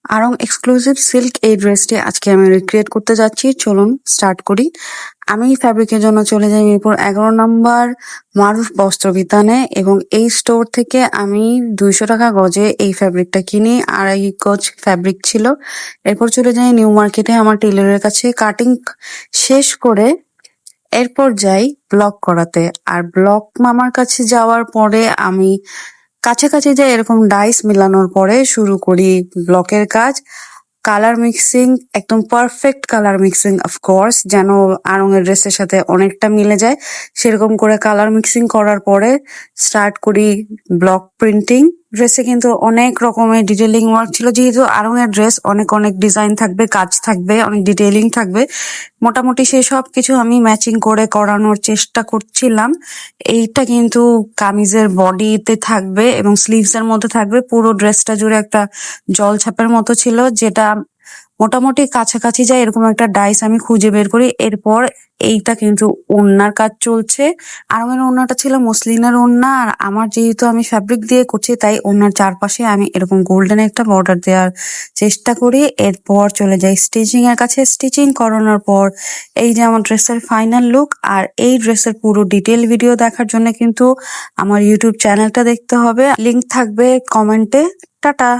Aarong exclusive silk এই ড্রেসটি আজকে আমি রিক্রিয়েট করতে যাচ্ছি। চলুন স্টার্ট করি। আমি ফ্যাব্রিকের জন্য চলে যাই মিরপুর 11 নম্বর মারুফ বস্ত্র বিতানে, এবং এই স্টোর থেকে আমি 200 টাকা গজে এই ফ্যাব্রিকটা কিনি। 2.5 গজ ফ্যাব্রিক ছিল। এরপর চলে যাই নিউ মার্কেটে আমার টেলরের কাছে, কাটিং শেষ করে এরপর যাই ব্লক করাতে। আর ব্লক মামার কাছে যাওয়ার পরে আমি কাছাকাছি যাই, এরকম ডাইস মেলানোর পরে শুরু করি ব্লকের কাজ। কালার মিক্সিং, একদম পারফেক্ট কালার মিক্সিং, অফকোর্স, যেন আড়ং-এর ড্রেসের সাথে অনেকটা মিলে যায় সেরকম করে কালার মিক্সিং করার পরে স্টার্ট করি ব্লক প্রিন্টিং। ড্রেসে কিন্তু অনেক রকমের ডিটেলিং ওয়ার্ক ছিল, যেহেতু আড়ং-এর ড্রেস অনেক অনেক ডিজাইন থাকবে, কাজ থাকবে, অনেক ডিটেলিং থাকবে। মোটামুটি সেই সব কিছু আমি ম্যাচিং করে করানোর চেষ্টা করছিলাম। এইটা কিন্তু কামিজের বডিতে থাকবে এবং স্লিভস এর মধ্যে থাকবে। পুরো ড্রেসটা জুড়ে একটা জলছাপের মতো ছিল, যেটা মোটামুটি কাছাকাছি যায় এরকম একটা ডাইস আমি খুঁজে বের করি। এরপর এইটা কিন্তু ওড়নার কাজ চলছে। আর আমার ওড়নাটা ছিল মসলিনের ওড়না, আর আমার যেহেতু আমি ফ্যাব্রিক দিয়ে করছি তাই ওড়নার চারপাশে আমি এরকম গোল্ডেন একটা বর্ডার দেওয়ার চেষ্টা করি। এরপর চলে যাই স্টিচিং এর কাছে। স্টিচিং করানোর পর এই যে আমার ড্রেসের ফাইনাল লুক। আর এই ড্রেসের পুরো ডিটেল ভিডিও দেখার জন্য কিন্তু আমার ইউটিউব চ্যানেলটা দেখতে হবে, লিংক থাকবে কমেন্টে। টাটা।